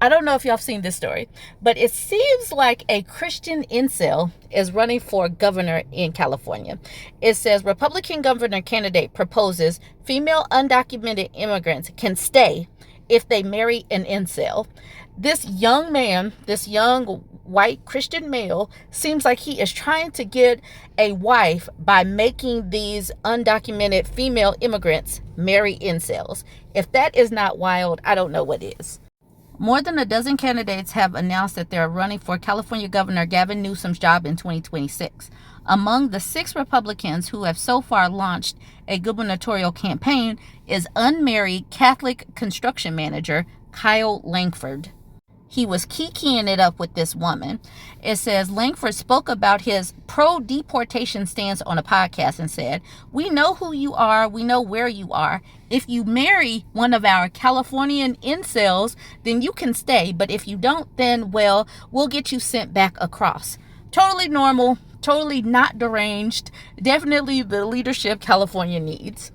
I don't know if y'all have seen this story, but it seems like a Christian incel is running for governor in California. It says Republican governor candidate proposes female undocumented immigrants can stay if they marry an incel. This young man, this young white Christian male, seems like he is trying to get a wife by making these undocumented female immigrants marry incels. If that is not wild, I don't know what is. More than a dozen candidates have announced that they are running for California Governor Gavin Newsom's job in 2026. Among the 6 Republicans who have so far launched a gubernatorial campaign is unmarried Catholic construction manager Kyle Langford. He was kikiing it up with this woman. It says Langford spoke about his pro-deportation stance on a podcast and said, "We know who you are. We know where you are. If you marry one of our Californian incels, then you can stay. But if you don't, then, well, we'll get you sent back across." Totally normal, totally not deranged. Definitely the leadership California needs.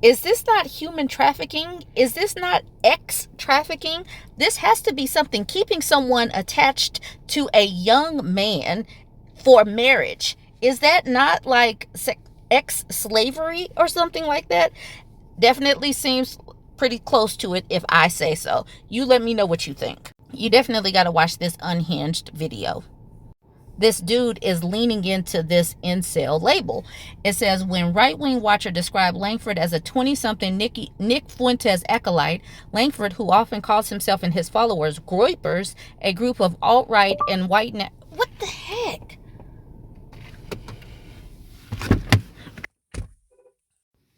Is this not human trafficking? Is this not X trafficking? This has to be something, keeping someone attached to a young man for marriage. Is that not like X slavery or something like that? Definitely seems pretty close to it if I say so. You let me know what you think. You definitely got to watch this unhinged video. This dude is leaning into this incel label. It says, when right-wing watcher described Langford as a 20-something Nick Fuentes acolyte, Langford, who often calls himself and his followers groypers, a group of alt-right and white... What the heck?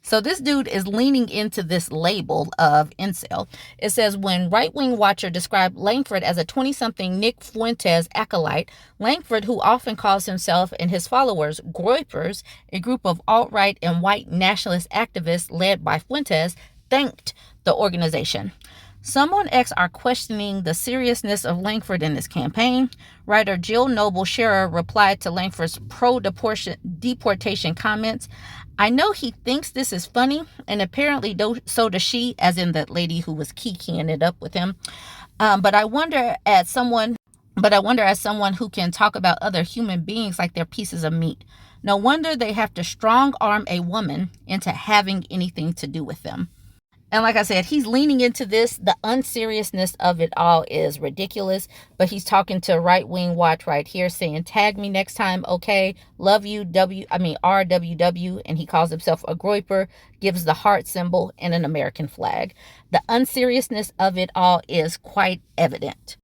So this dude is leaning into this label of incel. It says, when right-wing watcher described Langford as a 20-something Nick Fuentes acolyte, Langford, who often calls himself and his followers groypers, a group of alt-right and white nationalist activists led by Fuentes, thanked the organization. Some on X are questioning the seriousness of Langford in this campaign. Writer Jill Noble Scherer replied to Langford's pro-deportation comments, "I know he thinks this is funny, and apparently so does she," as in the lady who was kikiing it up with him. But I wonder as someone who can talk about other human beings like they're pieces of meat. No wonder they have to strong arm a woman into having anything to do with them. And like I said, he's leaning into this. The unseriousness of it all is ridiculous. But he's talking to Right Wing Watch right here saying, "Tag me next time, okay? Love you, RWW." And he calls himself a groyper, gives the heart symbol and an American flag. The unseriousness of it all is quite evident.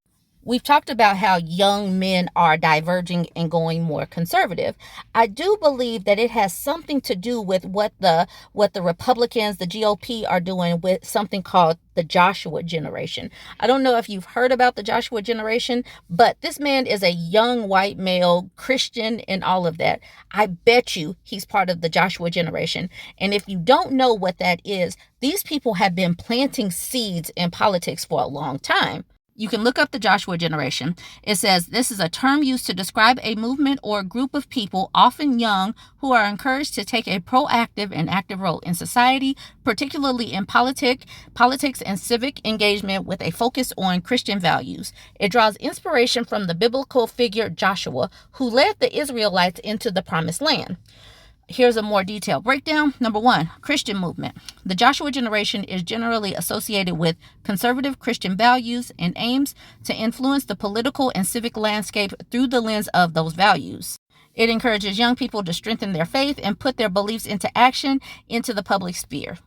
We've talked about how young men are diverging and going more conservative. I do believe that it has something to do with what the Republicans, the GOP, are doing with something called the Joshua generation. I don't know if you've heard about the Joshua generation, but this man is a young white male, Christian and all of that. I bet you he's part of the Joshua generation. And if you don't know what that is, these people have been planting seeds in politics for a long time. You can look up the Joshua generation. It says this is a term used to describe a movement or a group of people, often young, who are encouraged to take a proactive and active role in society, particularly in politics and civic engagement with a focus on Christian values. It draws inspiration from the biblical figure Joshua, who led the Israelites into the promised land. Here's a more detailed breakdown. Number 1, Christian movement. The Joshua generation is generally associated with conservative Christian values and aims to influence the political and civic landscape through the lens of those values. It encourages young people to strengthen their faith and put their beliefs into action into the public sphere.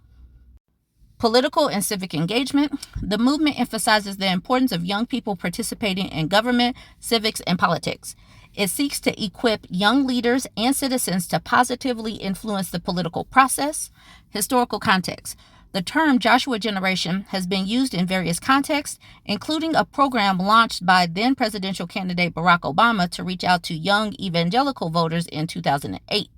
Political and civic engagement. The movement emphasizes the importance of young people participating in government, civics, and politics. It seeks to equip young leaders and citizens to positively influence the political process. Historical context. The term Joshua generation has been used in various contexts, including a program launched by then presidential candidate Barack Obama to reach out to young evangelical voters in 2008.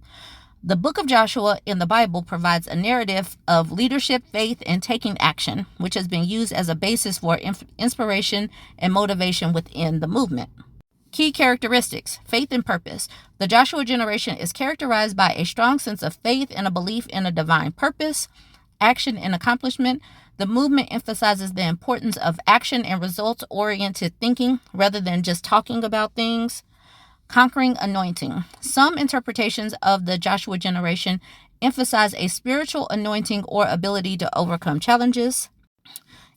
The book of Joshua in the Bible provides a narrative of leadership, faith, and taking action, which has been used as a basis for inspiration and motivation within the movement. Key characteristics: faith and purpose. The Joshua generation is characterized by a strong sense of faith and a belief in a divine purpose. Action and accomplishment. The movement emphasizes the importance of action and results-oriented thinking rather than just talking about things. Conquering anointing. Some interpretations of the Joshua generation emphasize a spiritual anointing or ability to overcome challenges.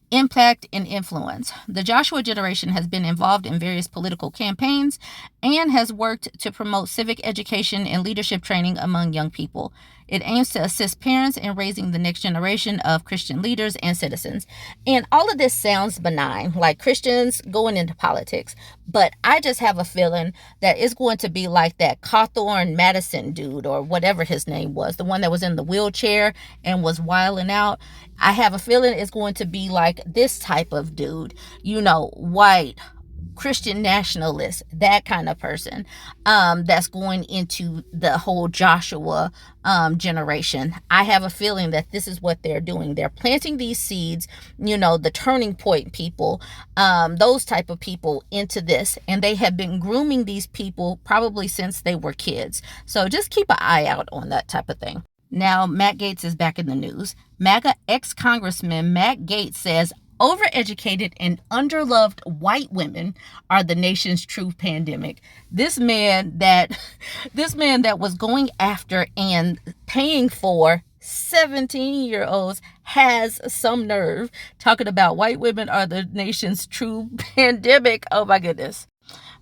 Impact and influence. The Joshua generation has been involved in various political campaigns and has worked to promote civic education and leadership training among young people. It aims to assist parents in raising the next generation of Christian leaders and citizens. And all of this sounds benign, like Christians going into politics. But I just have a feeling that it's going to be like that Cawthorn Madison dude, or whatever his name was, the one that was in the wheelchair and was wilding out. I have a feeling it's going to be like this type of dude, white, Christian nationalist, that kind of person, that's going into the whole Joshua generation. I have a feeling that this is what they're doing. They're planting these seeds, the turning point people, those type of people into this. And they have been grooming these people probably since they were kids. So just keep an eye out on that type of thing. Now, Matt Gates is back in the news. MAGA ex-Congressman Matt Gates says overeducated and underloved white women are the nation's true pandemic. This man that was going after and paying for 17-year-olds has some nerve talking about white women are the nation's true pandemic. Oh my goodness.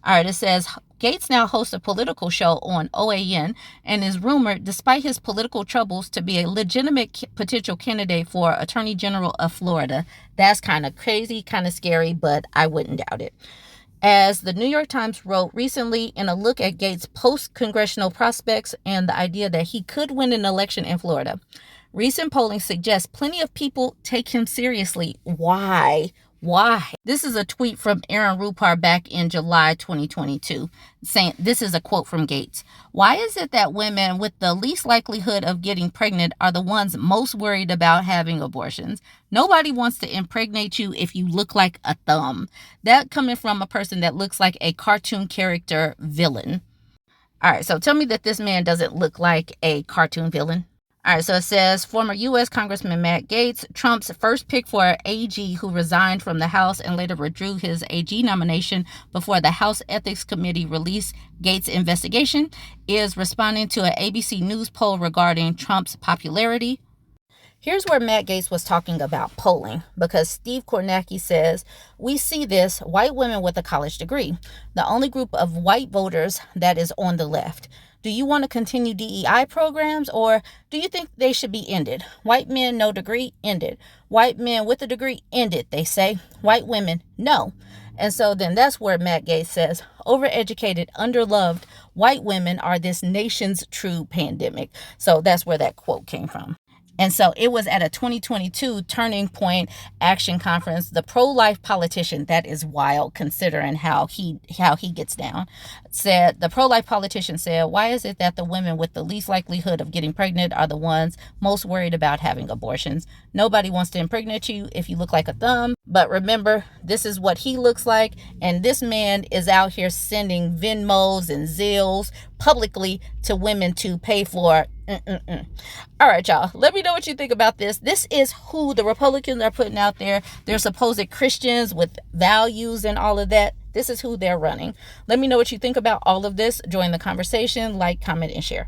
All right, it says Gates now hosts a political show on OAN and is rumored, despite his political troubles, to be a legitimate potential candidate for Attorney General of Florida. That's kind of crazy, kind of scary, but I wouldn't doubt it. As the New York Times wrote recently in a look at Gates' post-congressional prospects and the idea that he could win an election in Florida, recent polling suggests plenty of people take him seriously. Why? This is a tweet from Aaron Rupar back in July 2022, saying, this is a quote from Gates. Why is it that women with the least likelihood of getting pregnant are the ones most worried about having abortions? Nobody wants to impregnate you if you look like a thumb. That coming from a person that looks like a cartoon character villain. All right, so tell me that this man doesn't look like a cartoon villain. All right, so it says, former U.S. Congressman Matt Gaetz, Trump's first pick for AG, who resigned from the House and later withdrew his AG nomination before the House Ethics Committee released Gaetz' investigation, is responding to an ABC News poll regarding Trump's popularity. Here's where Matt Gaetz was talking about polling, because Steve Kornacki says, we see this, white women with a college degree, the only group of white voters that is on the left. Do you want to continue DEI programs, or do you think they should be ended? White men, no degree, ended. White men with a degree, ended, they say. White women, no. And so then that's where Matt Gaetz says, overeducated, underloved white women are this nation's true pandemic. So that's where that quote came from. And so it was at a 2022 Turning Point Action Conference. The pro-life politician, that is wild considering how he gets down, said, the pro-life politician said, why is it that the women with the least likelihood of getting pregnant are the ones most worried about having abortions? Nobody wants to impregnate you if you look like a thumb. But remember, this is what he looks like. And this man is out here sending Venmos and Zills publicly to women to pay for. All right, y'all. Let me know what you think about this. This is who the Republicans are putting out there. They're supposed Christians with values and all of that. This is who they're running. Let me know what you think about all of this. Join the conversation. Like, comment, and share.